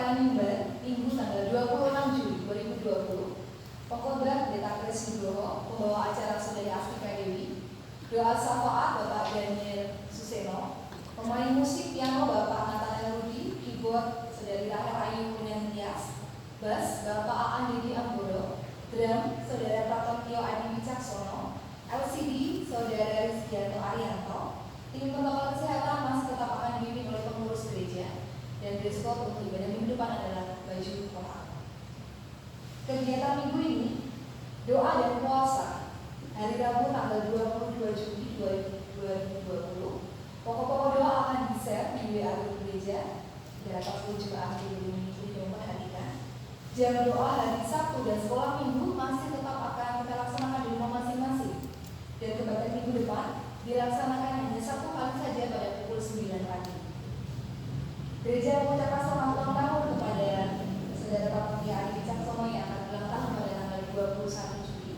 hari Minggu tanggal 26 Juli 2020. Pengkhotbah Pendeta Kris Nugroho, pembawa acara Saudari Astika Dewi, doa syafaat Bapak Daniel Suseno, pemain musik piano Bapak Nathanael Rudi, keyboard Saudari Rahel Ayu Kurniantias, bass Bapak Aan Didi Ambodo, drum Saudara Pratotyo Adi Wicaksono, LCD Saudara Rizkianto Arianto. Tim protokol kesehatan masih tetap akan dipimpin oleh pengurus gereja, dan dress code untuk ibadah minggu depan adalah baju kotak. Kegiatan minggu ini, doa dan puasa hari Rabu tanggal 22 Juli 2020. Pokok-pokok doa akan di-share di WA grup gereja dan atas jemaat di minggu yang memperhatikan. Jam doa hari Sabtu dan sekolah minggu masih tetap akan kita laksanakan di rumah masing-masing. Dan kebaktian minggu depan dilaksanakan hanya satu kali saja pada pukul 9 pagi. Gereja mengucapkan selamat ulang tahun kepada Saudara Pratotyo Adi Wicaksono yang akan ulang tahun pada tanggal 21 Juli.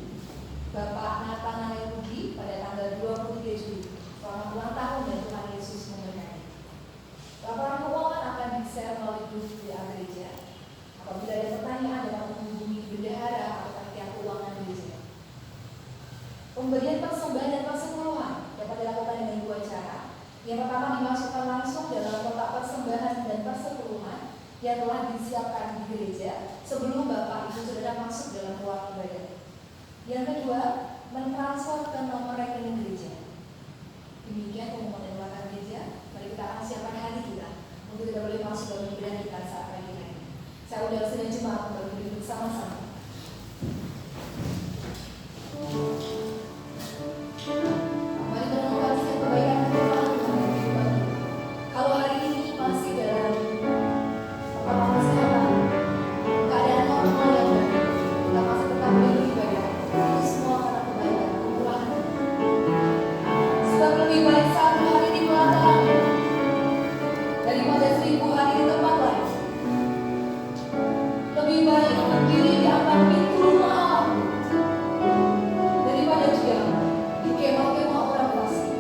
Bapak Nathanael Rudi pada tanggal 23 Juli. Selamat ulang tahun dan Tuhan Yesus memberkati. Laporan keuangan akan di-share melalui grup WA gereja. Apabila ada pertanyaan dapat menghubungi bendahara atau panitia keuangan gereja. Pemberian persembahan dan persepuluhan dapat dilakukan dengan dua cara. Yang pertama dimasukkan langsung dalam kotak persembahan dan persepuluhan yang telah disiapkan di gereja sebelum Bapak Ibu Saudara masuk dalam ruang ibadah. Yang kedua, mentransfer ke nomor rekening gereja. Demikian pengumuman dan langkah gereja. Mari kita akan siapkan hati kita untuk kita boleh masuk dalam ibadah kita saat pagi hari. Saya undang sedang jemaat untuk berdiri bersama-sama. Mari merenungkan setiap kebaikan dan kekuatan Tuhan dalam kehidupan kita. Kalau hari ini masih dalam protokol kesehatan, keadaan normal yang baik, kita masih tetap beribadah. Itu semua karena kebaikan, kemurahan. Sebab lebih baik satu hari di belakang daripada 1000 hari di tempat lain. Lebih baik berdiri di depan pintu rumah Allah daripada diam di kemah-kemah orang fasik.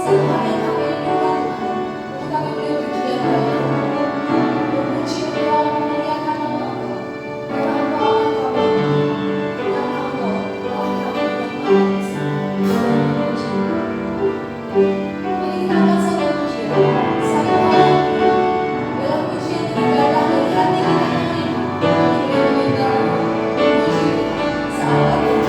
Sama yang kami rindukan Tuhan, untuk kami boleh berdiam dalam memuji Engkau, memuliakan nama Engkau, karena Engkau Allah kami, karena Engkau Allah kami yang maha kuasa dan memuji. Mari kita akan satu pujian, satu hal dalam pujian yang datang dari hati kita yang rindu. Kami boleh meminta memuji saat ini.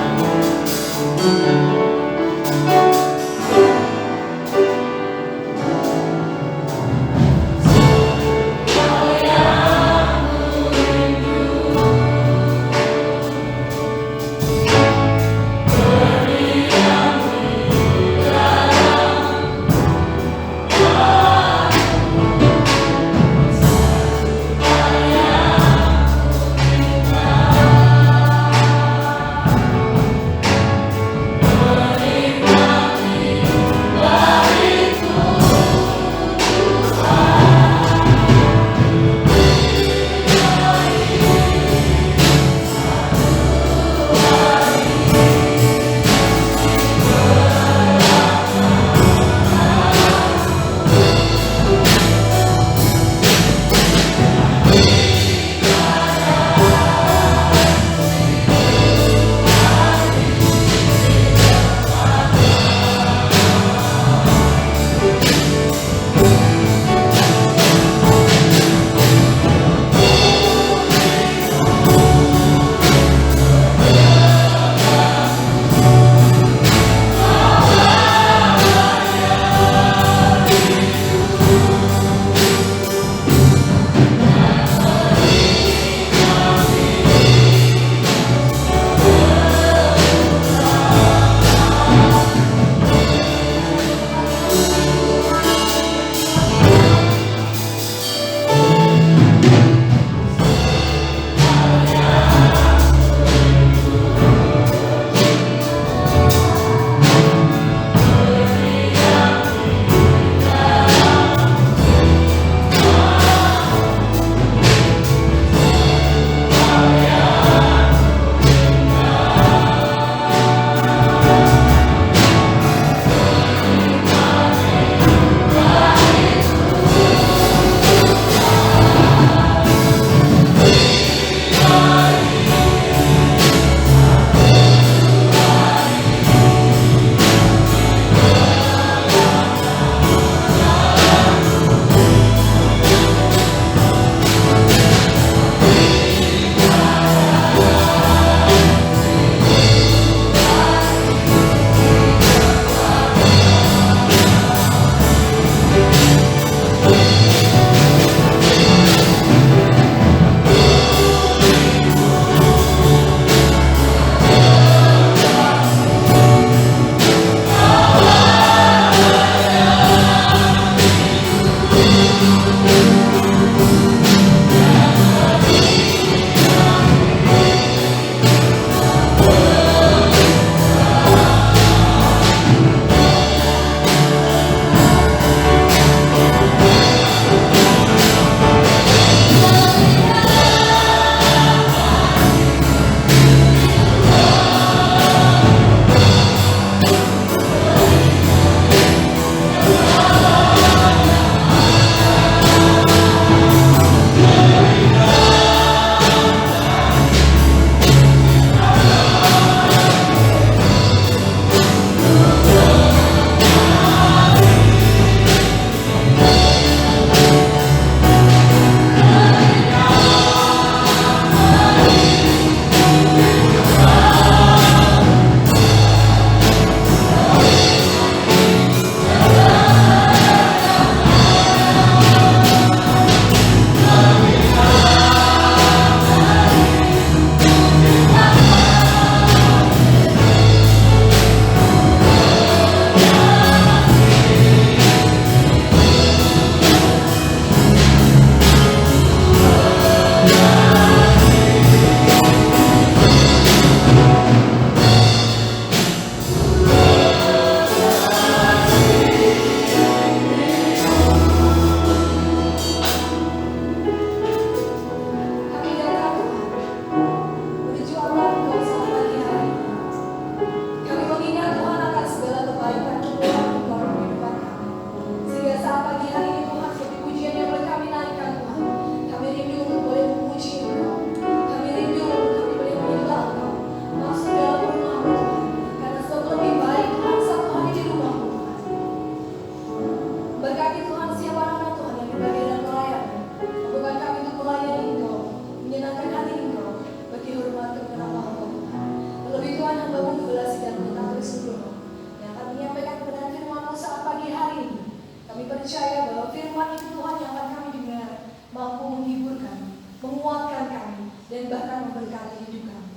firman itu Tuhan yang akan kami dengar mampu menghibur kami, menguatkan kami, dan bahkan memberkati hidup kami.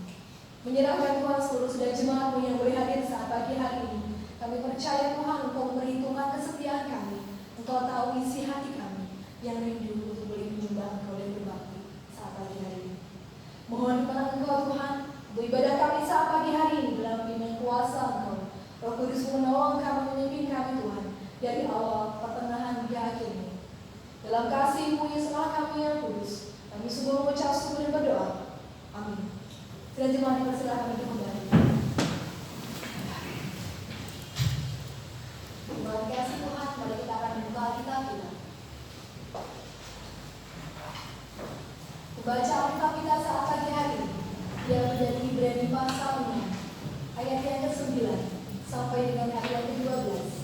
Menyerahkan Tuhan seluruh saudara jemaat-Mu yang boleh hadir saat pagi hari ini. Kami percaya Tuhan Engkau memperhitungkan kesetiaan kami. Engkau tahu isi hati kami yang rindu untuk boleh menyembah Engkau dan berbakti saat pagi hari ini. Mohon kepada Engkau Tuhan, untuk ibadah kami saat pagi hari ini dalam bimbingan kuasa Engkau. Roh Kudus menolong kami, memimpin kami Tuhan, dari awal, pertengahan, hingga akhirnya. Dalam kasih-Mu yang segala kami yang kudus, kami semua mengucap syukur dan berdoa. Amin. Sudah jemaat dipersilakan untuk kembali. Terima kasih Tuhan, mari kita akan membuka Alkitab kita. Membaca Alkitab kita saat pagi hari ini, yang menjadi Ibrani pasal 6, ayat yang ke-9 sampai dengan ayat yang ke-12.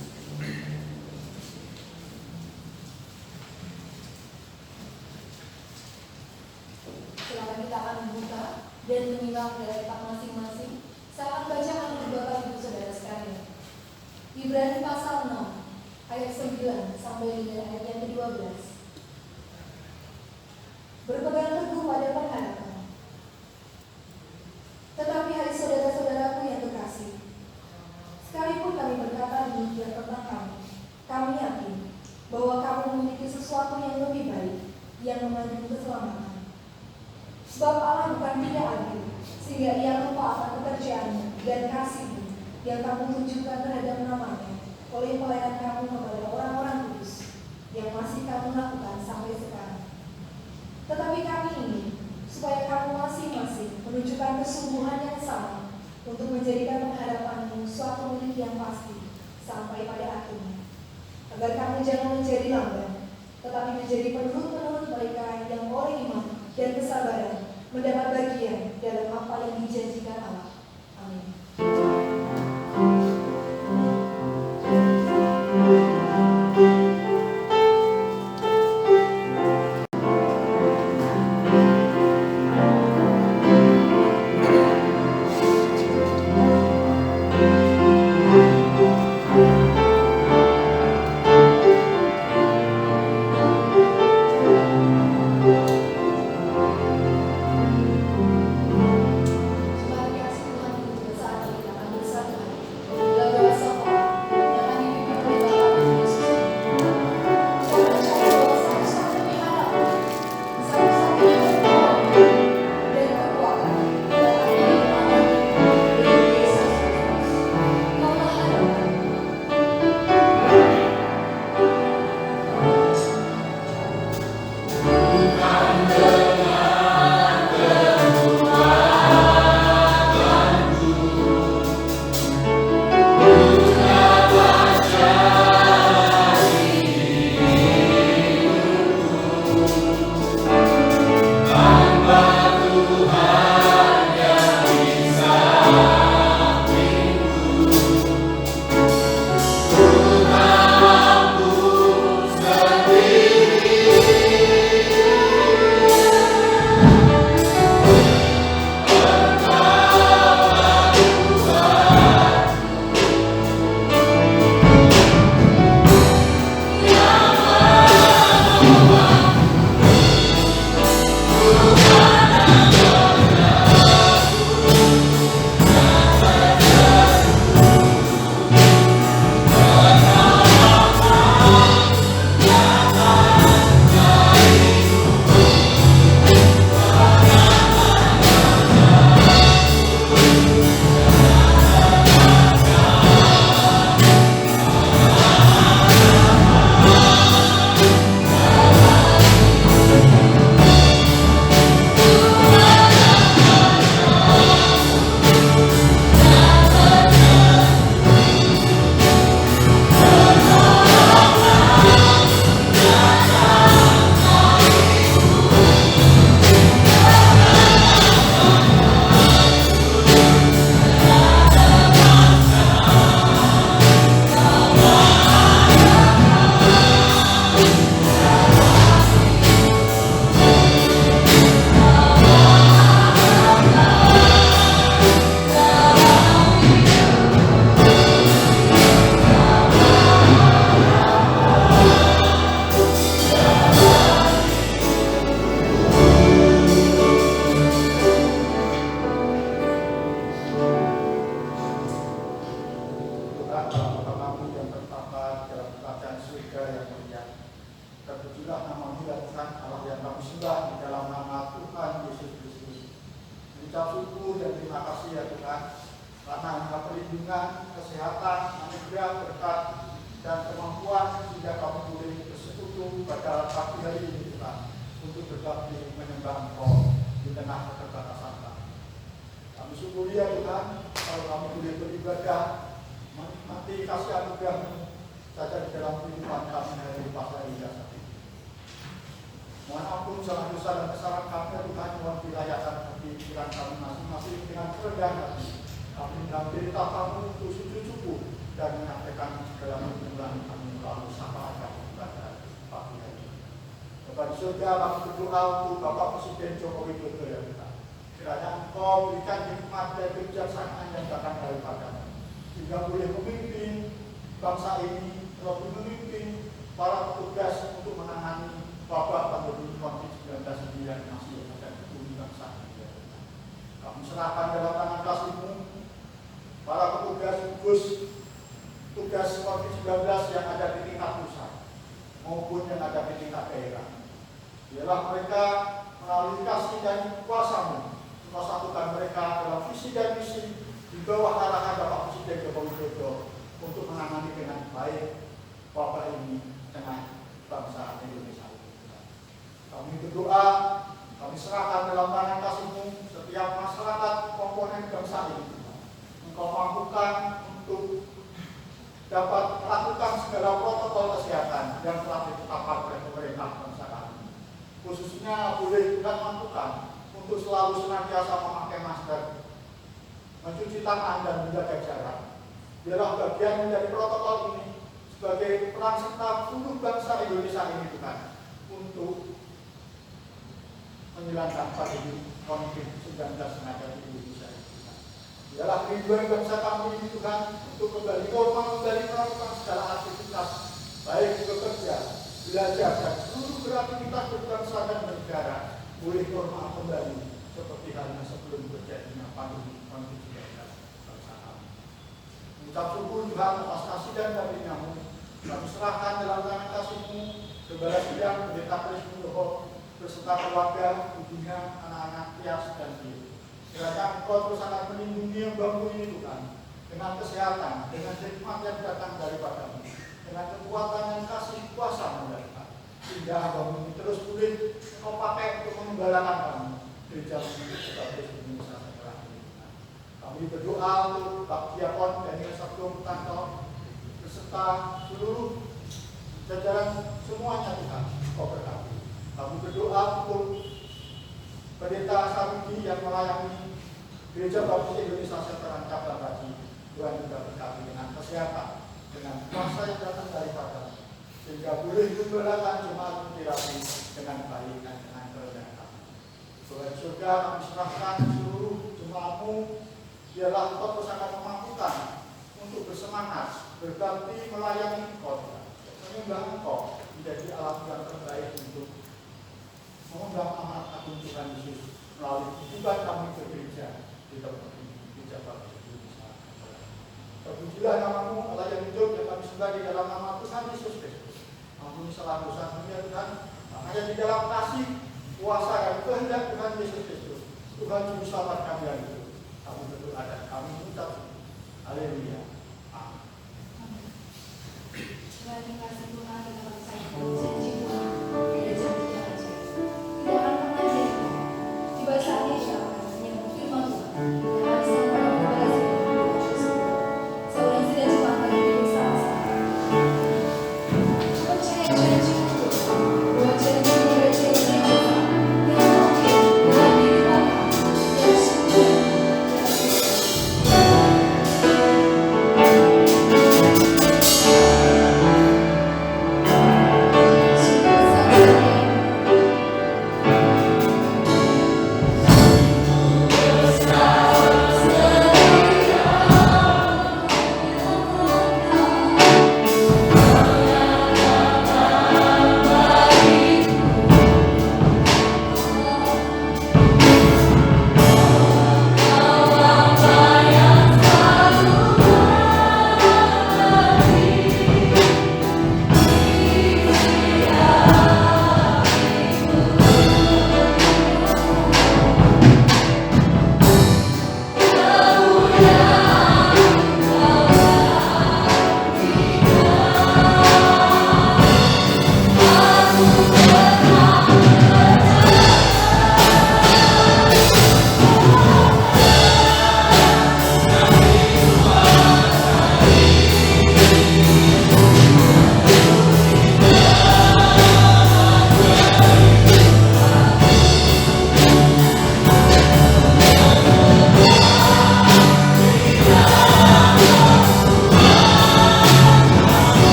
Silakan kita akan membuka dan menyimak dari kitab masing-masing. Saat bacaan dari Bapak Ibu Saudara sekalian. Ibrani pasal 6 ayat 9 sampai dengan ayat yang ke-12. Berpegang teguh pada pengharapan. Tetapi hai saudara-saudaraku yang kekasih, sekalipun kami berkata demikian tentang kami yakin bahwa kamu memiliki sesuatu yang lebih baik yang mengandung keselamatan. Sebab Allah bukan tidak adil, sehingga Ia lupa akan pekerjaannya dan kasih-Mu yang kamu tunjukkan terhadap namanya oleh pelayanan kamu kepada orang-orang kudus yang masih kamu lakukan sampai sekarang. Tetapi kami ingin supaya kamu masing-masing menunjukkan kesungguhan yang sama untuk menjadikan pengharapanmu suatu milik yang pasti sampai pada akhirnya, agar kamu jangan menjadi lamban, tetapi menjadi penurut-penurut mereka yang oleh iman dan kesabaran mendapat bagian dalam apa yang dijanjikan Allah. Amin. Terima kasih sehingga kami boleh bersekutu pada pagi hari ini Tuhan untuk berbakti menyembah Engkau di tengah keterbatasan kami. Kami syukuri ya Tuhan kalau kami boleh beribadah menikmati kasih anugerah-Mu saja di dalam kehidupan kami hari pada ijazah ini. Mohon ampun salah dosa dan kesalahan kami ya Tuhan, mohon dilayakkan hati pikiran kami masing-masing dengan kerendahan hati. Kami mengambil tatamu untuk sujud syukur dan menyampaikan segala permohonan kami melalui syafaat kami pada pagi hari ini. Bapa di surga, kami berdoa untuk Bapak Presiden Joko Widodo ya Tuhan. Kiranya Engkau berikan hikmat dan kebijaksanaan yang datang daripada-Mu, sehingga boleh memimpin bangsa ini, lebih memimpin para petugas untuk menangani wabah pandemi COVID-19 ini yang masih ada di bumi bangsa ini. Kami serahkan dalam tangan kasih-Mu para petugas gugus tugas COVID-19 yang ada di tingkat pusat maupun yang ada di tingkat daerah. Biarlah mereka melalui kasih dan kuasa-Mu mempersatukan mereka dalam visi dan misi di bawah arahan Bapak Presiden Joko Widodo untuk menangani dengan baik wabah ini dengan bangsa Indonesia. Kami berdoa, kami serahkan dalam tangan kasih-Mu setiap masyarakat komponen bangsa ini. Engkau mampukan untuk dapat melakukan segala protokol kesehatan yang telah ditetapkan oleh pemerintah bangsa kami. Khususnya boleh Tuhan mampukan untuk selalu senantiasa memakai masker, mencuci tangan dan menjaga jarak. Biarlah bagian dari protokol ini sebagai peran serta seluruh bangsa Indonesia ini Tuhan untuk menghilangkan pandemi COVID-19 yang ada di Indonesia. Biarlah kerinduan bangsa kami ini Tuhan untuk kembali normal, kembali melakukan segala aktivitas baik bekerja, belajar dan seluruh beraktivitas berbangsa dan bernegara boleh normal kembali seperti halnya sebelum terjadinya pandemi COVID-19 bangsa kami. Mengucap syukur Tuhan atas kasih dan karunia-Mu, kami serahkan dalam tangan kasih-Mu segala sidang Pendeta Kris Nugroho beserta keluarga, ibunya, anak-anak, Tias dan Dio. Kiranya Engkau terus akan melindungi yang bangku ini Tuhan dengan kesehatan, dengan hikmat yang datang daripada-Mu, dengan kekuatan yang kasih kuasa-Mu dari Tuhan, sehingga hamba-Mu ini terus boleh Engkau pakai untuk mengembalakan kami gereja-Mu sebagai Indonesia setelah ini. Kami berdoa untuk Pak Diakon Daniel Sabdo Tanto beserta seluruh jajaran semuanya Tuhan, Engkau berkati. Kami berdoa untuk Pendeta Sarudi yang melayani Gereja Baptis Indonesia Seteran Cabang Haji. Tuhan juga berkati dengan kesehatan, dengan kuasa yang datang daripada-Mu, sehingga boleh menggembalakan jemaat mutilasi dengan baik dan dengan kerendahan. Tuhan surga, kami serahkan seluruh jemaat-Mu, biarlah Engkau terus akan memampukan untuk bersemangat, berbakti melayani Engkau, menyembah Engkau menjadi alat yang terbaik untuk mengundang amanat agung Tuhan Yesus melalui kehidupan kami bergereja di tempat ini, Gereja Baptis Indonesia. Terpujilah nama-Mu, Allah yang hidup, yang kami sembah di dalam nama Tuhan Yesus Kristus. Ampuni salah dosa kami ya Tuhan, hanya di dalam kasih, kuasa dan kehendak Tuhan Yesus Kristus, Tuhan Juru Selamat kami yang hidup. Kami berdoa dan kami mengucap haleluya. Amin. Terima kasih Tuhan, kita percaya janji Tuhan, gereja tidak aja, tidak akan pernah jadi tiba saatnya siapa yang berfirman Tuhan, yang bisa melakukan berhasil. Saya tidak cuma bagi diri saya. Percaya janji Tuhan, bahwa janji gereja ini yang mungkin dalam diri Bapa yang sungguh.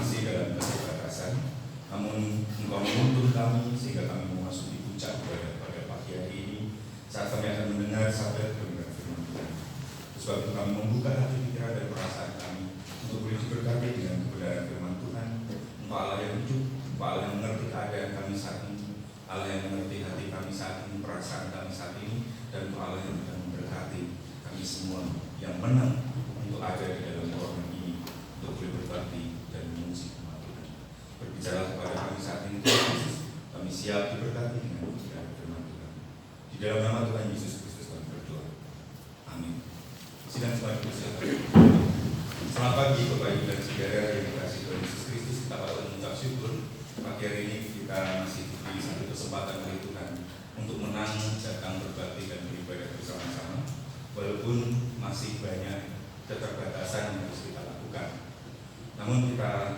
masih dalam keterbatasan, namun Engkau menuntun kami sehingga kami memasuki puncak ibadah pada pagi hari ini saat kami akan mendengar sabda kebenaran firman Tuhan. Sebab itu kami membuka hati pikiran dan perasaan kami untuk boleh diberkati dengan kebenaran firman Tuhan. Engkau Allah yang hidup, Engkau Allah yang mengerti keadaan kami saat ini, Allah yang mengerti hati kami saat ini, perasaan kami saat ini, dan Engkau Allah yang akan memberkati kami semua yang menang untuk ada di dalam ruangan ini untuk boleh berbakti dan memuji nama Tuhan. Berbicara kepada kami saat ini, Tuhan Yesus, kami siap diberkati dengan kebenaran firman Tuhan. Di dalam nama Tuhan Yesus Kristus kami berdoa. Amin. Sidang sembah dipersilakan. Selamat pagi Bapak Ibu dan Saudara yang dikasihi Tuhan Yesus Kristus. Kita patut mengucap syukur pagi hari ini kita masih diberi satu kesempatan dari Tuhan untuk menang, datang berbakti dan beribadah bersama-sama. Walaupun masih banyak keterbatasan yang harus kita lakukan, namun kita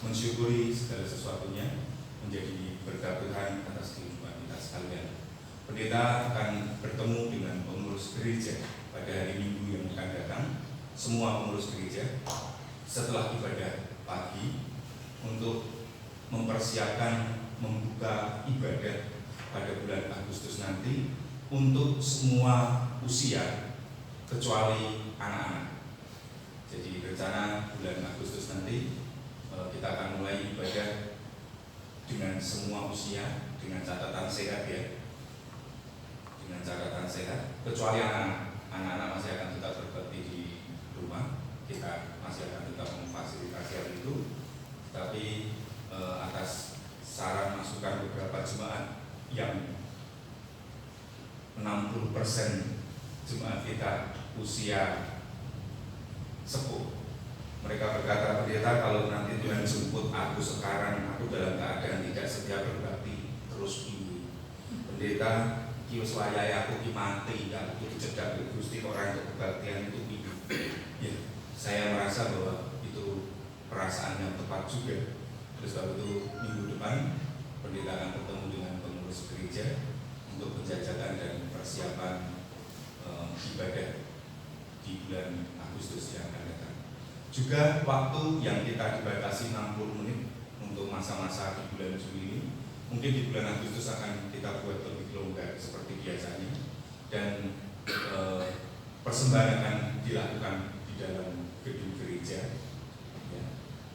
mensyukuri segala sesuatunya menjadi berkat Tuhan atas kehidupan kita sekalian. Pendeta akan bertemu dengan pengurus gereja pada hari Minggu yang akan datang. Semua pengurus gereja setelah ibadah pagi untuk mempersiapkan membuka ibadah pada bulan Agustus nanti untuk semua usia kecuali anak-anak. Jadi rencana bulan Agustus nanti kita akan mulai ibadah dengan semua usia dengan catatan sehat ya, dengan catatan sehat kecuali anak-anak masih akan tetap berbakti di rumah, kita masih akan tetap memfasilitasi hal itu. Tapi atas saran masukan beberapa jemaat yang 60% jemaat kita usia sepuh, mereka berkata, pendeta kalau nanti Tuhan jemput aku sekarang, aku dalam keadaan tidak setia berbakti terus ini. Pendeta kius wayai aku mati, aku dicedak ke Gusti orang untuk kebaktian itu ini. Ya, saya merasa bahwa itu perasaan yang tepat juga. Terus sebab itu minggu depan pendeta akan bertemu dengan pengurus gereja untuk penjajakan dan persiapan ibadah di bulan Agustus yang akan datang. Juga waktu yang kita dibatasi 60 menit untuk masa-masa di bulan Juli ini, mungkin di bulan Agustus akan kita buat lebih longgar seperti biasanya, dan persembahan akan dilakukan di dalam gedung gereja. Ya,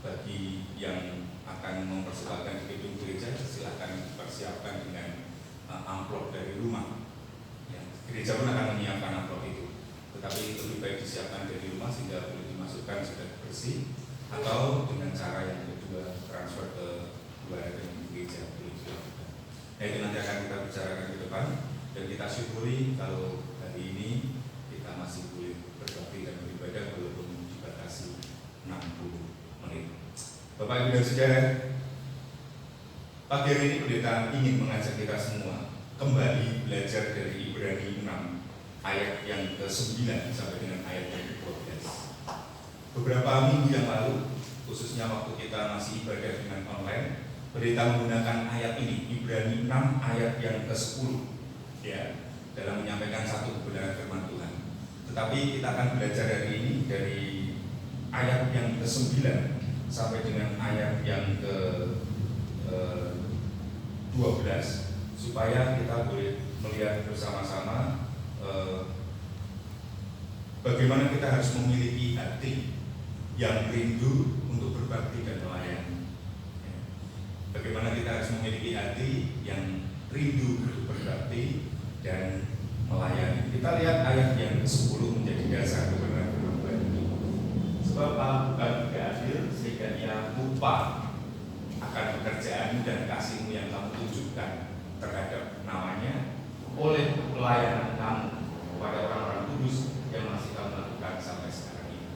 bagi yang akan mempersembahkan di gedung gereja, silahkan dipersiapkan dengan amplop dari rumah. Ya, gereja pun akan menyiapkan amplop itu, tetapi lebih baik disiapkan dari rumah sehingga boleh dimasukkan sudah bersih, atau dengan cara yang kedua transfer ke luar gedung gereja boleh dilakukan. Nah, itu nanti akan kita bicarakan ke depan, dan kita syukuri kalau hari ini kita masih boleh berbakti dan beribadah walaupun dibatasi 60 menit. Bapak Ibu dan Saudara, pagi hari ini pendeta ingin mengajak kita semua kembali belajar dari Ibrani 6 ayat yang ke-9 sampai dengan ayat yang ke-12. Beberapa minggu yang lalu, khususnya waktu kita masih ibadah dengan online, pendeta menggunakan ayat ini, Ibrani 6 ayat yang ke-10 ya, dalam menyampaikan satu kebenaran firman Tuhan. Tetapi kita akan belajar hari ini dari ayat yang ke-9 sampai dengan ayat yang ke-12, supaya kita boleh melihat bersama-sama bagaimana kita harus memiliki hati yang rindu untuk berbakti dan melayani. Bagaimana kita harus memiliki hati yang rindu untuk berbakti dan melayani. Kita lihat ayat yang ke-10 menjadi dasar kebenaran firman Tuhan ini. Sebab Allah bukan tidak adil sehingga Ia lupa akan pekerjaanmu dan kasihmu yang kamu tunjukkan terhadap namanya oleh pelayanan kamu kepada orang-orang kudus yang masih kamu lakukan sampai sekarang ini.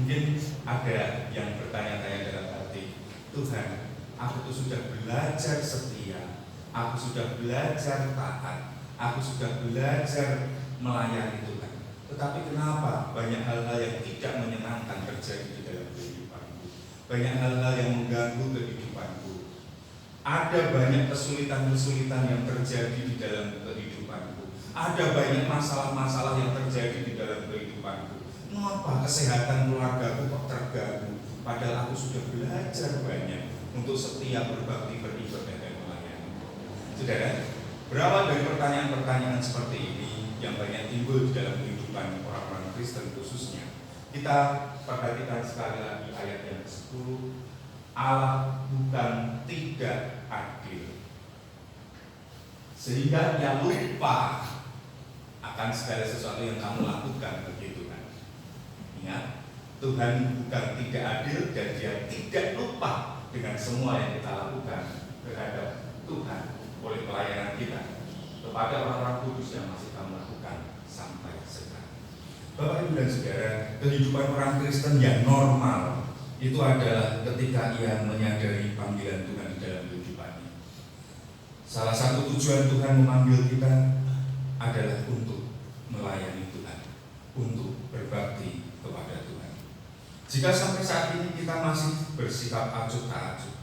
Mungkin ada yang bertanya-tanya dalam hati, Tuhan, aku tuh sudah belajar setia, aku sudah belajar taat, aku sudah belajar melayani Tuhan, tetapi kenapa banyak hal-hal yang tidak menyenangkan terjadi di dalam kehidupanku, banyak hal-hal yang mengganggu kehidupanku, ada banyak kesulitan-kesulitan yang terjadi di dalam kehidupanku, ada banyak masalah-masalah yang terjadi di dalam kehidupanku. Mengapa kesehatan keluargaku kok terganggu? padahal aku sudah belajar banyak untuk setia berbakti, beribadah, dan melayani. Saudara, berawal dari pertanyaan-pertanyaan seperti ini yang banyak timbul di dalam kehidupan orang-orang Kristen khususnya, kita perhatikan sekali lagi ayat yang ke-10. Allah bukan tidak adil, sehingga Ia lupa akan segala sesuatu yang kamu lakukan, begitu kan? Ingat, Tuhan bukan tidak adil dan Dia tidak lupa dengan semua yang kita lakukan terhadap Tuhan oleh pelayanan kita kepada orang-orang kudus yang masih kamu lakukan sampai sekarang. Bapak, Ibu, dan Saudara, kehidupan orang Kristen yang normal itu adalah ketika ia menyadari panggilan Tuhan di dalam kehidupannya. Salah satu tujuan Tuhan memanggil kita adalah untuk melayani Tuhan, untuk berbakti kepada Tuhan. Jika sampai saat ini kita masih bersikap acuh tak acuh,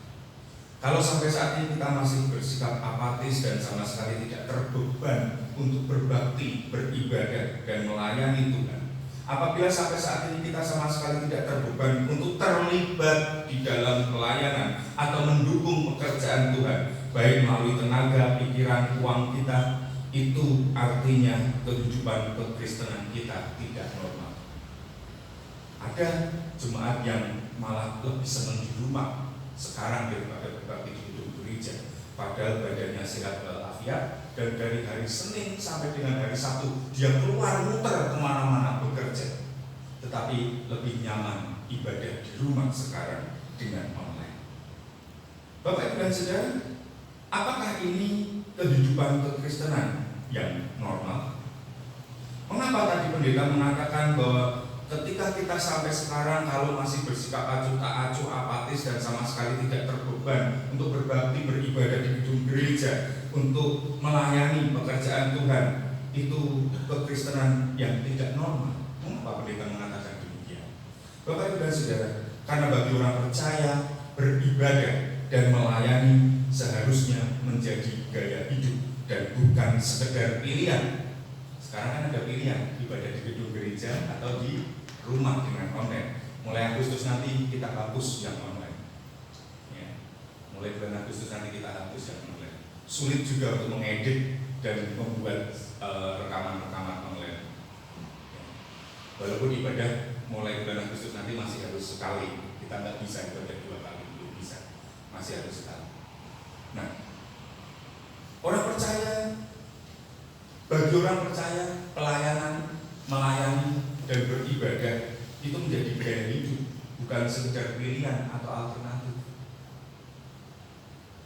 kalau sampai saat ini kita masih bersikap apatis dan sama sekali tidak terbeban untuk berbakti, beribadah, dan melayani Tuhan, apabila sampai saat ini kita sama sekali tidak terbeban untuk terlibat di dalam pelayanan atau mendukung pekerjaan Tuhan, baik melalui tenaga, pikiran, uang kita, itu artinya kehidupan kekristenan kita tidak normal. Ada jemaat yang malah lebih senang di rumah sekarang daripada berbakti di gedung gereja, padahal badannya sehat walafiat, dan dari hari Senin sampai dengan hari Sabtu dia keluar muter kemana-mana bekerja, tetapi lebih nyaman ibadah di rumah sekarang dengan online. Bapak, Ibu, dan Saudara, apakah ini kehidupan kekristenan yang normal? Mengapa tadi pendeta mengatakan bahwa ketika kita sampai sekarang kalau masih bersikap acuh tak acuh, apatis, dan sama sekali tidak terbeban untuk berbakti, beribadah di gedung gereja, untuk melayani pekerjaan Tuhan, itu kekristenan yang tidak normal? Mengapa pendeta mengatakan demikian? Bapak, Ibu, dan Saudara, karena bagi orang percaya, beribadah dan melayani seharusnya menjadi gaya hidup dan bukan sekedar pilihan. Sekarang kan ada pilihan ibadah di gedung gereja atau di rumah dengan online. Mulai Agustus nanti kita hapus yang online. Ya. Mulai bulan Agustus nanti kita hapus yang online. Sulit juga untuk mengedit dan membuat rekaman-rekaman online. Ya. Walaupun ibadah mulai bulan Agustus nanti masih harus sekali, kita nggak bisa ibadah 2 kali, belum bisa, masih harus sekali. Nah, orang percaya, bagi orang percaya, pelayanan, melayani, dan beribadah itu menjadi gaya hidup, bukan sekedar pilihan atau alternatif.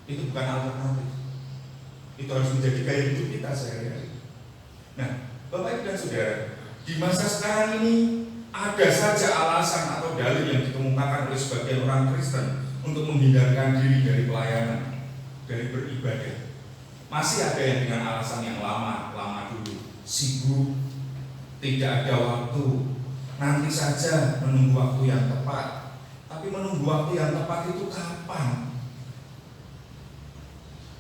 Itu bukan alternatif, itu harus menjadi gaya hidup kita sehari-hari. Nah, Bapak, Ibu, dan Saudara, di masa sekarang ini ada saja alasan atau dalil yang dikemukakan oleh sebagian orang Kristen untuk menghindarkan diri dari pelayanan, dari beribadah. Masih ada yang dengan alasan yang lama dulu, sibuk, tidak ada waktu, nanti saja menunggu waktu yang tepat. Tapi menunggu waktu yang tepat itu kapan?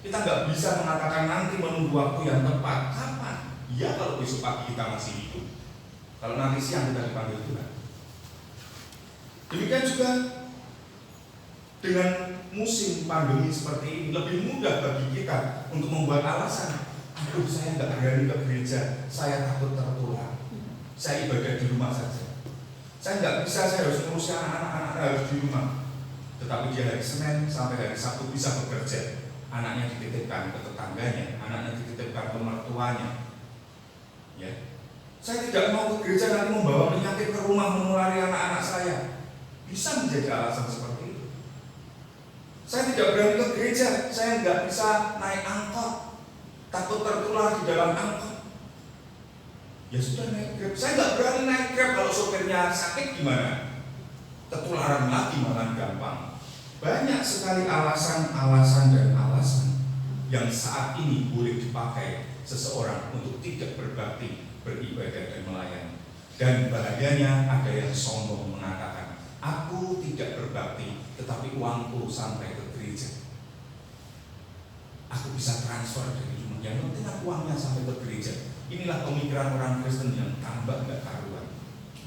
Kita nggak bisa mengatakan nanti menunggu waktu yang tepat. Kapan? Ya kalau besok pagi kita masih hidup. Kalau nanti siang kita dipanggil Tuhan. Demikian juga dengan musim pandemi seperti ini, lebih mudah bagi kita untuk membuat alasan. Aduh, saya nggak berani ke gereja, saya takut tertular. Saya ibadah di rumah saja. Saya nggak bisa, saya harus ngurusin anak-anak harus di rumah. Tetapi di hari Senin sampai hari Sabtu bisa bekerja. Anaknya dititipkan ke tetangganya, anaknya dititipkan ke mertuanya. Ya, saya tidak mau ke gereja nanti membawa penyakit ke rumah menulari anak-anak saya. Bisa menjadi alasan seperti itu. Saya tidak berani ke gereja, saya nggak bisa naik angkot, takut tertular di dalam angkot. Ya sudah naik Grab. Saya nggak berani naik Grab, kalau sopirnya sakit gimana? Ketularan lagi malah gampang. Banyak sekali alasan-alasan dan alasan yang saat ini boleh dipakai seseorang untuk tidak berbakti, beribadah, dan melayani. Dan bahayanya ada yang sombong mengatakan, aku tidak berbakti, tetapi uangku sampai ke gereja. Aku bisa transfer dari rumah, yang penting uangnya sampai ke gereja. Inilah pemikiran orang Kristen yang tambah nggak karuan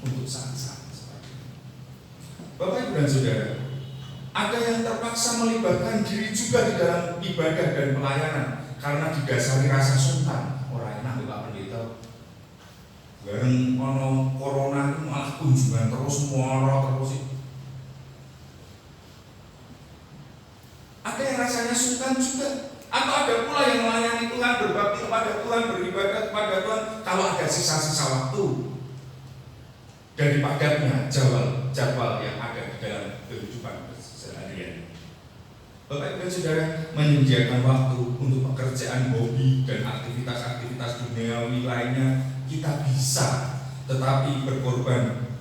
untuk saat-saat seperti ini. Bapak Ibu dan Saudara, ada yang terpaksa melibatkan diri juga di dalam ibadah dan pelayanan karena didasari rasa sungkan. Orang enak Pak Pendeta, bareng ono corona malah kunjungan terus, muara terus. Ada yang rasanya sungkan juga. Atau ada pula yang melayani Tuhan, berbakti kepada Tuhan, beribadah kepada Tuhan kalau ada sisa-sisa waktu dari padatnya jadwal yang ada di dalam kehidupan seharian. Bapak Ibu dan Saudara, menyediakan waktu untuk pekerjaan, hobi, dan aktivitas-aktivitas duniawi lainnya kita bisa, tetapi berkorban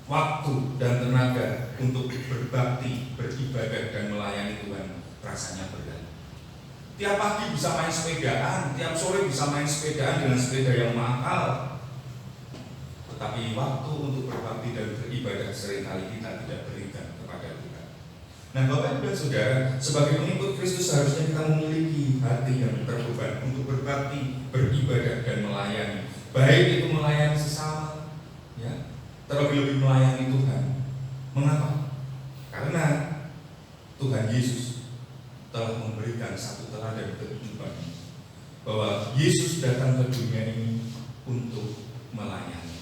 waktu dan tenaga untuk berbakti, beribadah, dan melayani Tuhan rasanya berat. Tiap pagi bisa main sepedaan, tiap sore bisa main sepedaan dengan sepeda yang mahal, tetapi waktu untuk berbakti dan beribadah seringkali kita tidak berikan kepada Tuhan. Nah, Bapak Ibu dan Saudara, sebagai pengikut Kristus seharusnya kita memiliki hati yang terbeban untuk berbakti, beribadah, dan melayani. Baik itu melayani sesama, ya, terlebih-lebih melayani Tuhan. Mengapa? Karena Tuhan Yesus telah memberikan satu teladan kehidupan, bahwa Yesus datang ke dunia ini untuk melayani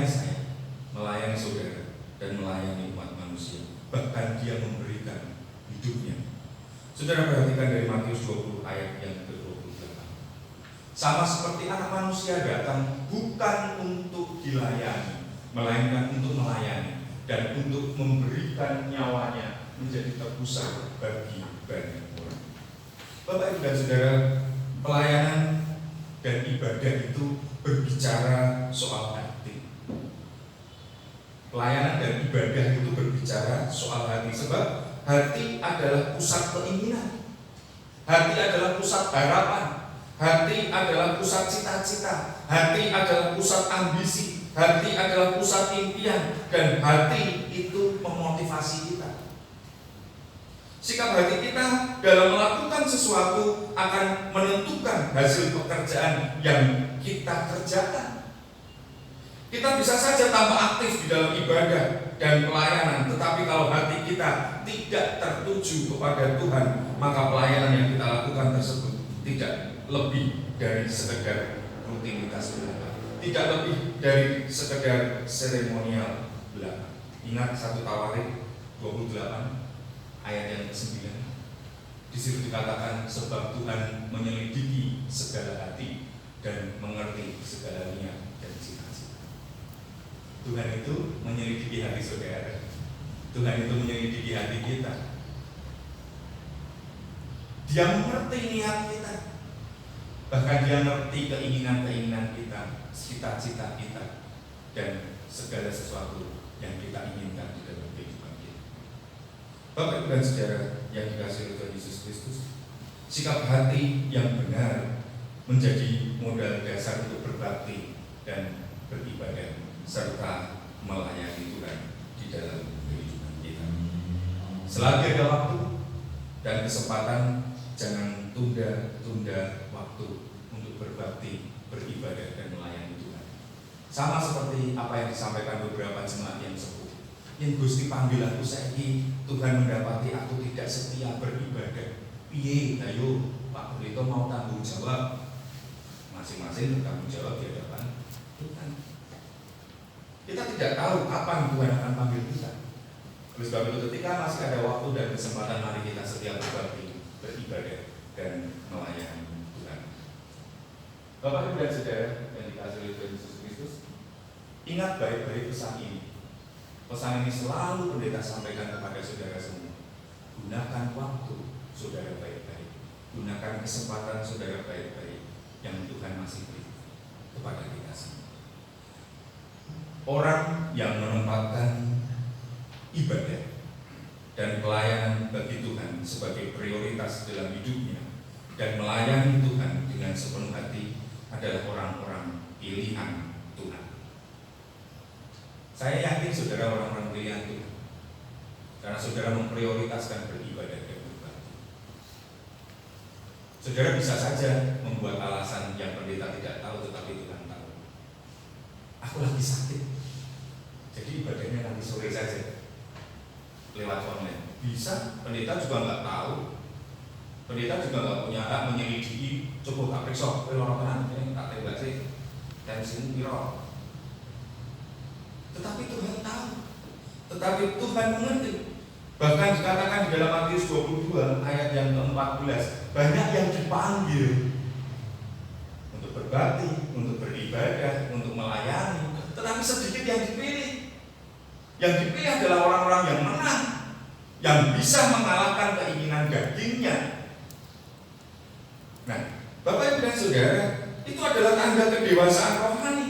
saya, melayani saudara, dan melayani umat manusia. Bahkan Dia memberikan hidupnya. Saudara perhatikan dari Matius 20 ayat yang ke-28. Sama seperti anak manusia datang bukan untuk dilayani, melainkan untuk melayani dan untuk memberikan nyawanya menjadi tebusan bagi banyak orang. Bapak Ibu dan Saudara, pelayanan dan ibadah itu berbicara soal hati. Pelayanan dan ibadah itu berbicara soal hati, sebab hati adalah pusat keinginan, hati adalah pusat harapan, hati adalah pusat cita-cita, hati adalah pusat ambisi, hati adalah pusat impian, dan hati itu memotivasi kita. Sikap hati kita dalam melakukan sesuatu akan menentukan hasil pekerjaan yang kita kerjakan. Kita bisa saja tambah aktif di dalam ibadah dan pelayanan, tetapi kalau hati kita tidak tertuju kepada Tuhan, maka pelayanan yang kita lakukan tersebut tidak lebih dari sekedar rutinitas belaka, tidak lebih dari sekedar seremonial belaka. Ingat 1 Tawarik 28 ayat yang ke-9. Di situ dikatakan, sebab Tuhan menyelidiki segala hati dan mengerti segala niat dan cita-cita. Tuhan itu menyelidiki hati saudara. Tuhan itu menyelidiki hati kita. Dia mengerti niat kita. Bahkan Dia mengerti keinginan-keinginan kita, cita-cita kita, dan segala sesuatu yang kita inginkan di dalam kehidupan kita. Bapak Ibu dan Saudara yang dikasihi oleh Tuhan Yesus Kristus, sikap hati yang benar menjadi modal dasar untuk berbakti dan beribadah serta melayani Tuhan di dalam kehidupan kita. Selagi ada waktu dan kesempatan, jangan tunda-tunda waktu untuk berbakti, beribadah, dan melayani Tuhan. Sama seperti apa yang disampaikan beberapa jemaat yang sepuh. Yang Gusti panggil aku saiki, Tuhan mendapati aku tidak setia beribadah. Piye, ayo Pak Pendeta mau tanggung jawab. Masing-masing bertanggung jawab di hadapan Tuhan. Kita tidak tahu kapan Tuhan akan panggil kita. Oleh sebab itu, ketika masih ada waktu dan kesempatan, mari kita setia berbakti, beribadah, dan melayani Tuhan. Bapak Ibu dan Saudara yang dikasihi oleh Tuhan Yesus Kristus, ingat baik-baik pesan ini. Pesan ini selalu pendeta sampaikan kepada saudara semua. Gunakan waktu saudara baik-baik, gunakan kesempatan saudara baik-baik yang Tuhan masih beri kepada kita semua. Orang yang menempatkan ibadah dan pelayanan bagi Tuhan sebagai prioritas dalam hidupnya dan melayani Tuhan dengan sepenuh hati adalah orang-orang pilihan Tuhan. Saya yakin saudara orang-orang pilihan Tuhan, karena saudara memprioritaskan beribadah dan berbakti. Saudara bisa saja membuat alasan yang pendeta tidak tahu, tetapi Tuhan tahu. Aku lagi sakit, Jadi ibadahnya nanti sore saja lewat online. Bisa, pendeta juga nggak tahu. Pendeta juga nggak punya hak menyelidiki. Coba tak periksa, orang tenan ini tak tembak sih. Tensi piro. Tetapi Tuhan tahu. Tetapi Tuhan mengerti. Bahkan dikatakan di dalam Matius 22 ayat yang ke-14, banyak yang dipanggil untuk berbakti, untuk beribadah, untuk melayani, tetapi sedikit yang dipilih. Yang dipilih adalah orang-orang yang menang, yang bisa mengalahkan keinginan dagingnya. Nah, Bapak Ibu dan Saudara, itu adalah tanda kedewasaan rohani.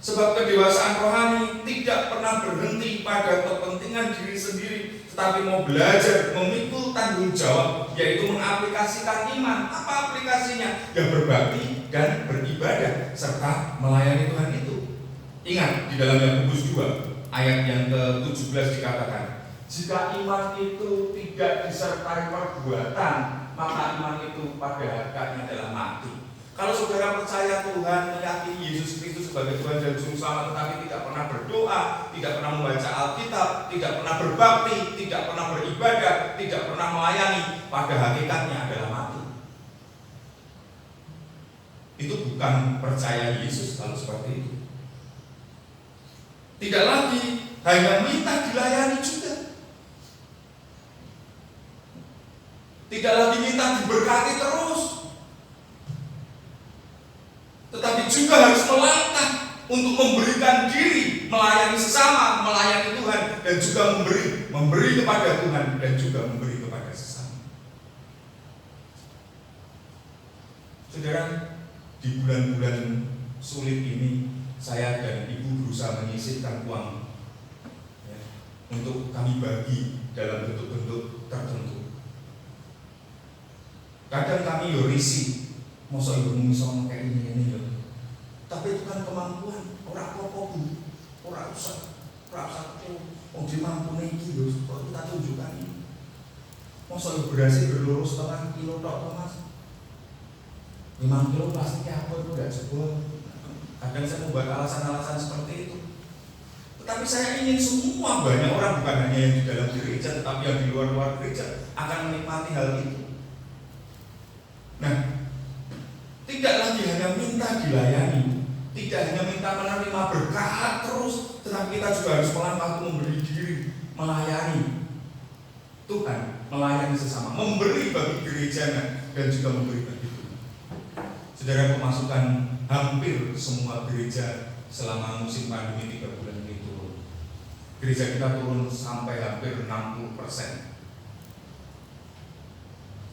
Sebab kedewasaan rohani tidak pernah berhenti pada kepentingan diri sendiri, tetapi mau belajar, memikul tanggung jawab, yaitu mengaplikasikan iman. Apa aplikasinya? Ya berbakti dan beribadah serta melayani Tuhan itu. Ingat di dalam Yakobus 2 ayat yang ke-17 dikatakan, jika iman itu tidak disertai perbuatan, maka iman itu pada hakikatnya adalah mati. Kalau saudara percaya Tuhan, meyakini Yesus Kristus sebagai Tuhan dan Juru Selamat, tetapi tidak pernah berdoa, tidak pernah membaca Alkitab, tidak pernah berbakti, tidak pernah beribadah, tidak pernah melayani, pada hakikatnya adalah mati. Itu bukan percaya Yesus kalau seperti itu. Tidak lagi hanya minta dilayani juga. Tidak lagi minta diberkati terus, tetapi juga harus melangkah untuk memberikan diri, melayani sesama, melayani Tuhan, dan juga memberi kepada Tuhan, dan juga memberi kepada sesama. Saudara, di bulan-bulan sulit ini, saya dan Ibu berusaha menyisihkan uang ya, untuk kami bagi dalam bentuk-bentuk tertentu. Kadang kami risih, masa ibu misalnya kayak ini loh. Tapi itu kan kemampuan, orang apa-apa bu, orang usah, orang mampu iki loh, kok kita tunjukkan ini. Masa ibu berhasil berlurus 1,5 kilo tok mas, 5 kilo plastiknya apa itu tidak jebol. Kadang saya membuat alasan-alasan seperti itu. Tetapi saya ingin semua, banyak orang, bukan hanya yang di dalam gereja, tetapi yang di luar gereja akan menikmati hal itu. Nah, tidak lagi hanya minta dilayani, tidak hanya minta menerima berkat terus, tetapi kita juga harus melangkah untuk memberi diri, melayani Tuhan, melayani sesama, memberi bagi gerejanya, dan juga memberi bagi Tuhan. Saudara, pemasukan hampir semua gereja selama musim pandemi 3 bulan ini turun. Gereja kita turun sampai hampir 60%.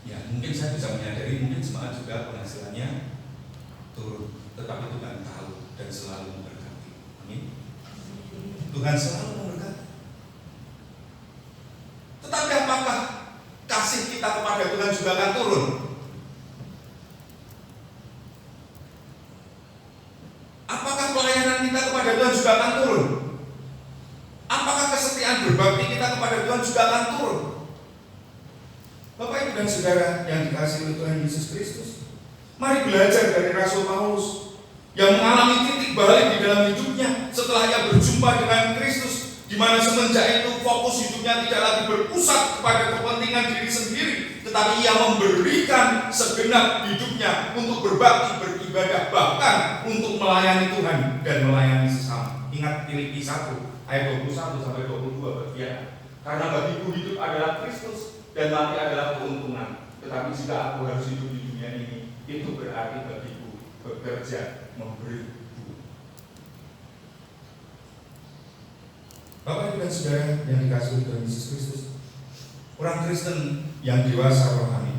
Ya, mungkin saya bisa menyadari, mungkin jemaat juga penghasilannya turun, tetapi Tuhan tahu dan selalu memberkati. Amin. Tuhan selalu memberkati. Tetapi apakah kasih kita kepada Tuhan juga akan turun? Apakah pelayanan kita kepada Tuhan juga akan turun? Apakah kesetiaan berbakti kita kepada Tuhan juga akan turun? Bapak Ibu dan Saudara yang dikasihi oleh Tuhan Yesus Kristus, mari belajar dari Rasul Paulus yang mengalami titik balik di dalam hidupnya setelah ia berjumpa dengan Kristus, di mana semenjak itu fokus hidupnya tidak lagi berpusat kepada kepentingan diri sendiri, tetapi ia memberikan segenap hidupnya untuk berbakti, beribadah, bahkan untuk melayani Tuhan dan melayani sesama. Ingat Filipi 1 ayat 21 sampai 22 bagian. Karena bagiku hidup adalah Kristus dan mati adalah keuntungan. Tetapi jika aku harus hidup di dunia ini, itu berarti bagiku bekerja, memberi. Bapak Ibu dan Saudara yang dikasihi Tuhan Yesus Kristus, orang Kristen yang dewasa rohani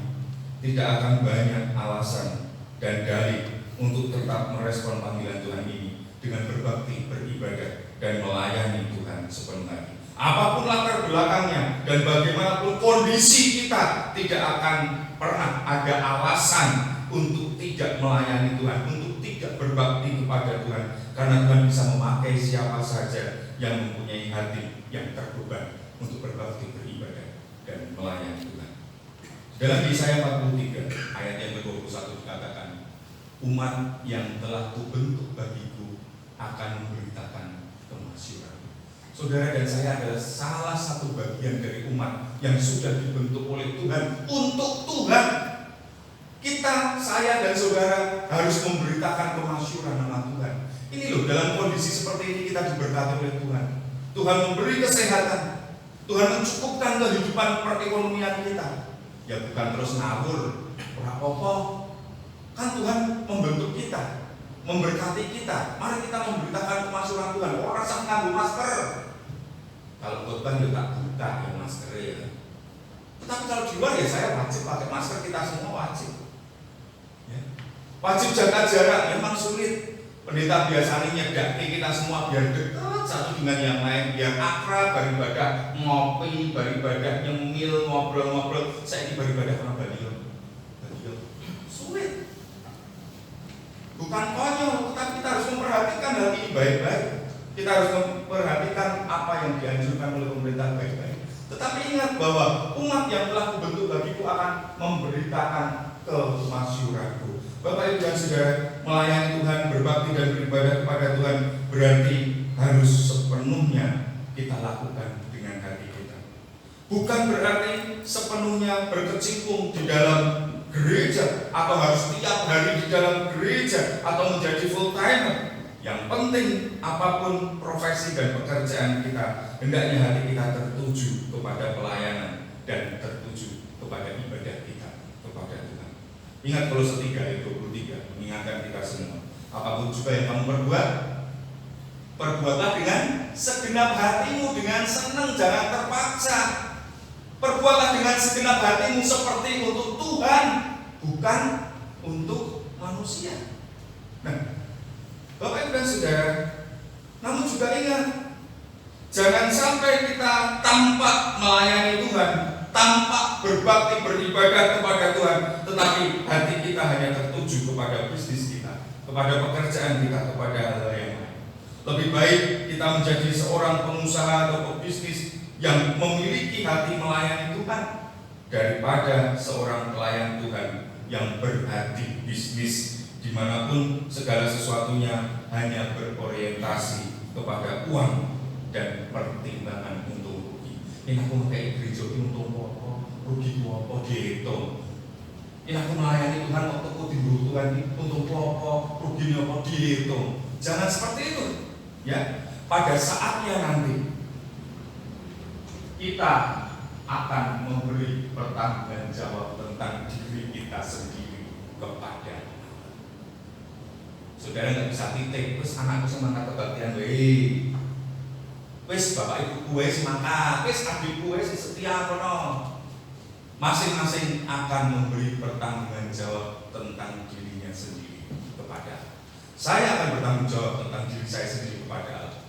tidak akan banyak alasan dan dalih untuk tetap merespon panggilan Tuhan ini dengan berbakti, beribadah, dan melayani Tuhan sepenuh hati. Apapun latar belakangnya dan bagaimanapun kondisi kita, tidak akan pernah ada alasan untuk tidak melayani Tuhan, untuk tidak berbakti kepada Tuhan, karena Tuhan bisa memakai siapa saja yang mempunyai hati yang terbeban untuk berbakti, beribadah, dan melayani Tuhan. Dalam Yesaya 43 ayat yang ke-21 dikatakan, umat yang telah kubentuk bagiku akan memberitakan kemasyuran. Saudara dan saya adalah salah satu bagian dari umat yang sudah dibentuk oleh Tuhan untuk Tuhan. Kita, saya dan saudara harus memberitakan kemasyuran nama Tuhan. Ini loh, dalam kondisi seperti ini kita diberkati oleh Tuhan. Tuhan memberi kesehatan, Tuhan mencukupkan kehidupan perekonomian kita. Ya bukan terus ngawur, ora apa-apa. Kan Tuhan membentuk kita, memberkati kita. Mari kita memberitakan kemasyuran Tuhan. Orang rasa nganggo masker. Kalau khotbah ya tak buka ya masker ya. Tetapi kalau di luar ya saya wajib pakai masker, kita semua wajib. Ya. Wajib jaga jarak, memang sulit. Pendeta biasanya nyedaki kita semua biar dekat satu dengan yang lain, biar akrab, beribadah ngopi, beribadah nyemil, ngobrol-ngobrol. Saya ini beribadah karena beliau. Sulit. Bukan konyol, tetapi kita harus memperhatikan hal ini baik-baik. Kita harus memperhatikan apa yang dianjurkan oleh pemerintah baik-baik. Tetapi ingat bahwa umat yang telah kubentuk bagiku akan memberitakan kemasyuranku. Bapak Ibu dan Saudara, melayani Tuhan, berbakti dan beribadah kepada Tuhan berarti harus sepenuhnya kita lakukan dengan hati kita. Bukan berarti sepenuhnya berkecimpung di dalam gereja atau harus tiap hari di dalam gereja atau menjadi full timer. Yang penting apapun profesi dan pekerjaan kita, hendaknya hati kita tertuju kepada pelayanan dan tertuju kepada ibadah kita kepada Tuhan. Ingat Kolose 3 ayat 23 mengingatkan kita semua, apapun juga yang kamu perbuat, perbuatlah dengan segenap hatimu, dengan senang, jangan terpaksa. Perbuatlah dengan segenap hatimu seperti untuk Tuhan, bukan untuk manusia. Nah, Bapak Ibu dan Saudara, namun juga ingat, jangan sampai kita tampak melayani Tuhan, tampak berbakti beribadah kepada Tuhan, tetapi hati kita hanya tertuju kepada bisnis kita, kepada pekerjaan kita, kepada hal yang lain. Lebih baik kita menjadi seorang pengusaha atau pebisnis yang memiliki hati melayani Tuhan daripada seorang pelayan Tuhan yang berhati bisnis, dimanapun segala sesuatunya hanya berorientasi kepada uang dan pertimbangan untung rugi. Ini aku pakai gereja untung apa, rugi apa, dihitung. Ini aku melayani Tuhan waktu aku diburu Tuhan, untung apa, rugi apa, dihitung. Jangan seperti itu, ya. Pada saatnya nanti kita akan memberi pertanggungan jawab tentang diri kita sendiri kepada saudara. Nggak bisa titik, terus anakku semangat kebaktian, wes bapak ibu gue semangat, wes adik gue setia kono. Masing-masing akan memberi pertanggungan jawab tentang dirinya sendiri kepada. Saya akan bertanggung jawab tentang diri saya sendiri kepada Allah.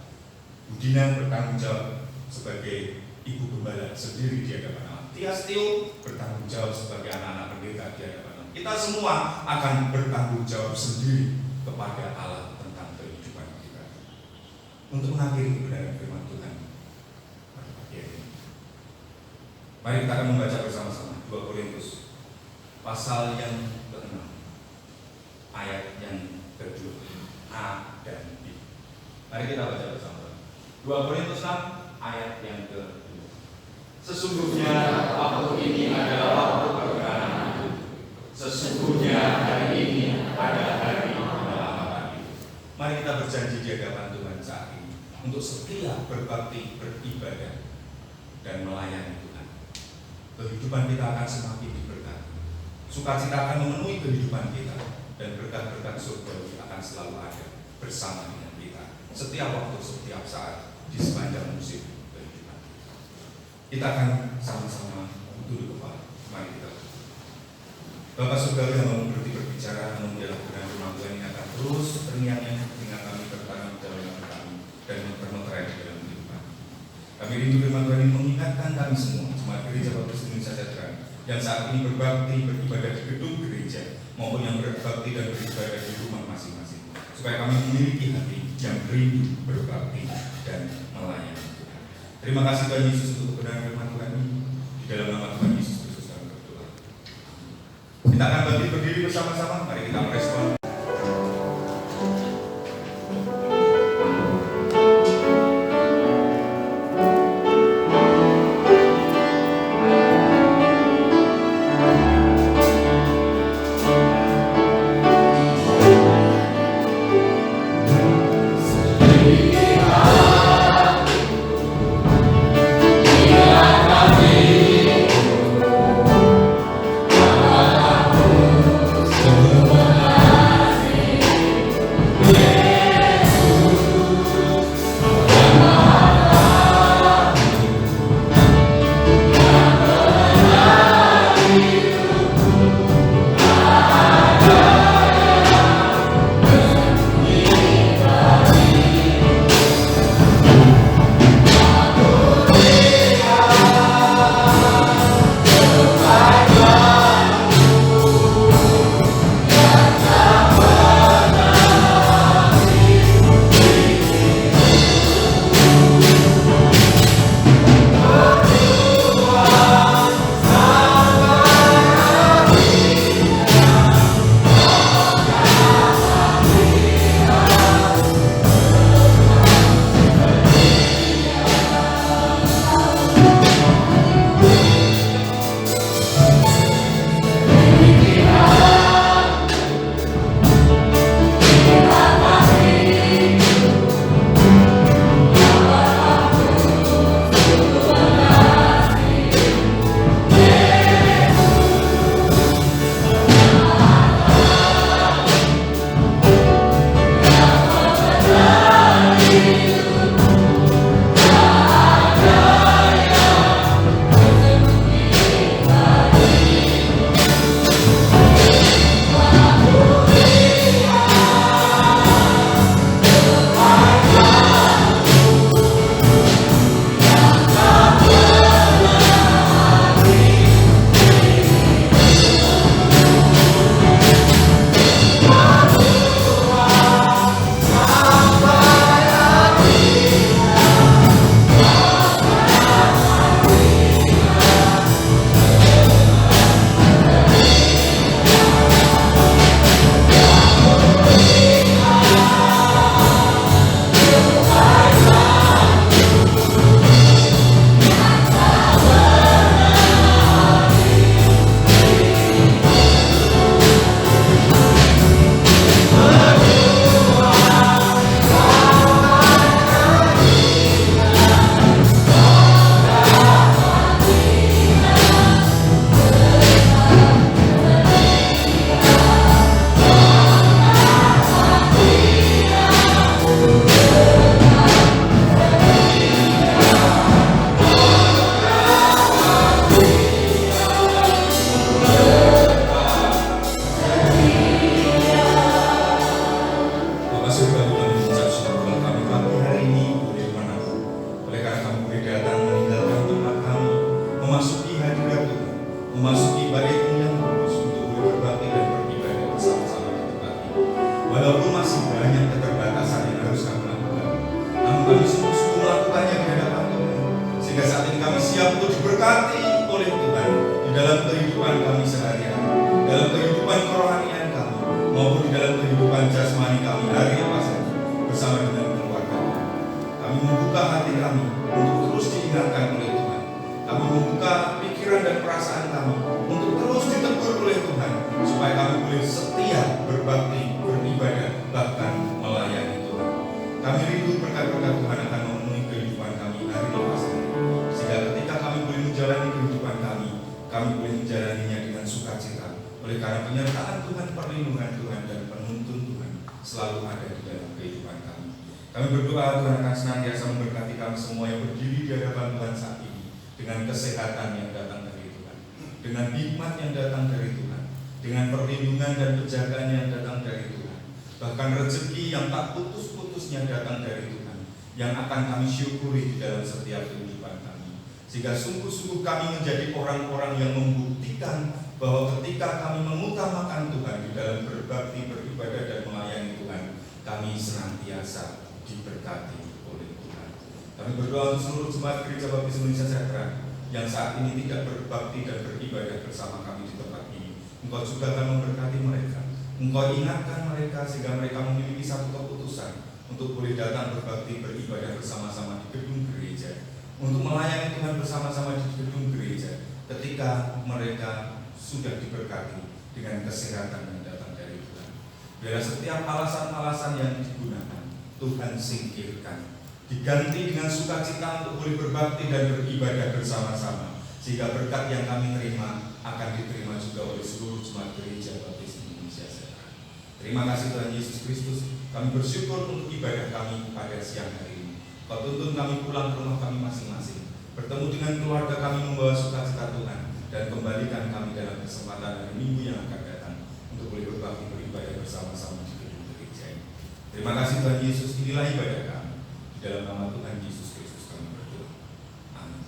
Budina bertanggung jawab sebagai ibu gembala sendiri di hadapan Allah. Tias Tio bertanggung jawab sebagai anak-anak pendeta di hadapan Allah. Kita semua akan bertanggung jawab sendiri kepada Allah tentang kehidupan kita. Untuk mengakhiri kebenaran firman Tuhan pada pagi hari ini, mari kita akan membaca bersama-sama 2 Korintus pasal yang ke-6 ayat yang ke-2 A dan B. Mari kita baca bersama-sama 2 Korintus 6 ayat yang ke-2. Sesungguhnya waktu ini adalah waktu perkenanan. Sesungguhnya hari ini adalah hari. Mari kita berjanji di hadapan Tuhan saat ini untuk setia berbakti, beribadah, dan melayani Tuhan. Kehidupan kita akan semakin diberkati. Sukacita akan memenuhi kehidupan kita, dan berkat-berkat surgawi akan selalu ada bersama dengan kita setiap waktu, setiap saat di sepanjang musim kehidupan kita. Kita akan sama-sama tunduk kepala. Mari kita. Bapak surgawi yang berbicara, namun dalam firman Tuhan ini akan terus terngiang-ngiang dengan kami bertanam dalam kami dan bermeterai di dalam kehidupan. Kami rindu firman Tuhan ini mengingatkan kami semua, jemaat gereja Baptis Indonesia Sejahtera yang saat ini berbakti beribadah di gedung gereja maupun yang berbakti dan beribadah di rumah masing-masing, supaya kami memiliki hati yang rindu berbakti dan melayani Tuhan. Terima kasih Tuhan Yesus untuk kebenaran firman Tuhan ini. Di dalam nama Tuhan Yesus Kristus kami berdoa. Kita akan berdiri bersama-sama. Mari kita merespon. memasuki bait-Mu yang kudus untuk berbakti dan beribadah bersama-sama di tempat ini. Walaupun masih banyak keterbatasan yang harus kami lakukan, namun kami sungguh-sungguh melakukannya di hadapan Tuhan, sehingga saat ini kami siap untuk diberkati oleh Tuhan di dalam kehidupan kami sehari-hari, dalam kehidupan kerohanian kami, maupun di dalam kehidupan jasmani kami hari apa saja bersama dengan keluarga kami. Kami membuka hati kami untuk terus diingatkan oleh Tuhan. Kami membuka pikiran dan perasaan kami untuk terus ditegur oleh Tuhan, supaya kami boleh setia berbakti, beribadah, bahkan melayani Tuhan. Kami rindu berkat-berkat Tuhan akan memenuhi kehidupan kami hari lepas hari, sehingga ketika kami boleh menjalani kehidupan kami boleh menjalaninya dengan sukacita, oleh karena penyertaan Tuhan, perlindungan Tuhan, dan penuntun Tuhan selalu ada di dalam kehidupan kami. Kami berdoa Tuhan akan senantiasa memberkati kami semua yang berdiri di hadapan Tuhan saat ini, dengan kesehatan yang datang dari Tuhan, dengan hikmat yang datang dari Tuhan, dengan perlindungan dan penjagaan yang datang dari Tuhan, bahkan rezeki yang tak putus-putusnya datang dari Tuhan, yang akan kami syukuri di dalam setiap kehidupan kami, sehingga sungguh-sungguh kami menjadi orang-orang yang membuktikan bahwa ketika kami mengutamakan Tuhan di dalam berbakti, beribadah, dan melayani Tuhan, kami senantiasa diberkati oleh Tuhan. Kami berdoa untuk seluruh jemaat Gereja Baptis Indonesia Sejahtera yang saat ini tidak berbakti dan beribadah bersama kami di tempat ini. Engkau juga akan memberkati mereka. Engkau ingatkan mereka sehingga mereka memiliki satu keputusan untuk boleh datang berbakti, beribadah bersama-sama di gedung gereja, untuk melayani Tuhan bersama-sama di gedung gereja ketika mereka sudah diberkati dengan kesehatan yang datang dari Tuhan. Biarlah setiap alasan-alasan yang digunakan Tuhan singkirkan, diganti dengan sukacita untuk boleh berbakti dan beribadah bersama-sama, sehingga berkat yang kami terima akan diterima juga oleh seluruh jemaat Gereja Baptis Indonesia Sejahtera. Terima kasih Tuhan Yesus Kristus. Kami bersyukur untuk ibadah kami pada siang hari ini. Kau tuntun kami pulang ke rumah kami masing-masing, bertemu dengan keluarga kami membawa sukacita Tuhan, dan kembalikan kami dalam kesempatan hari Minggu yang akan datang untuk boleh berbakti beribadah bersama-sama di gedung gereja ini. Terima kasih Tuhan Yesus. Inilah ibadah kami. Di dalam nama Tuhan Yesus Kristus kami berdoa. Amin.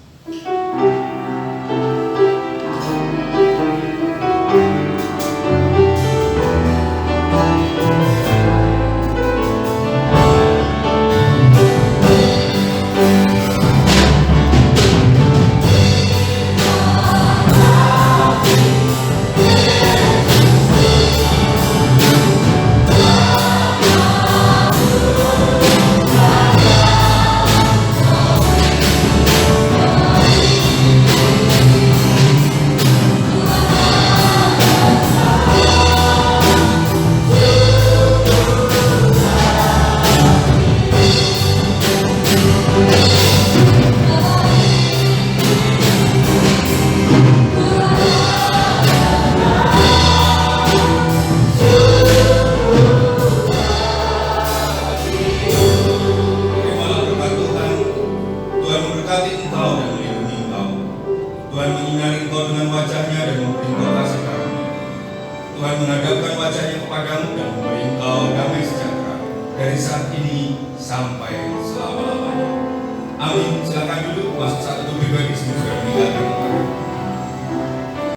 Tuhan menghadapkan wajahnya kepadamu dan memberi engkau damai sejahtera dari saat ini sampai selama-lamanya. Amin. Silakan duduk. Masuk saat itu pribadi sudah meninggalkan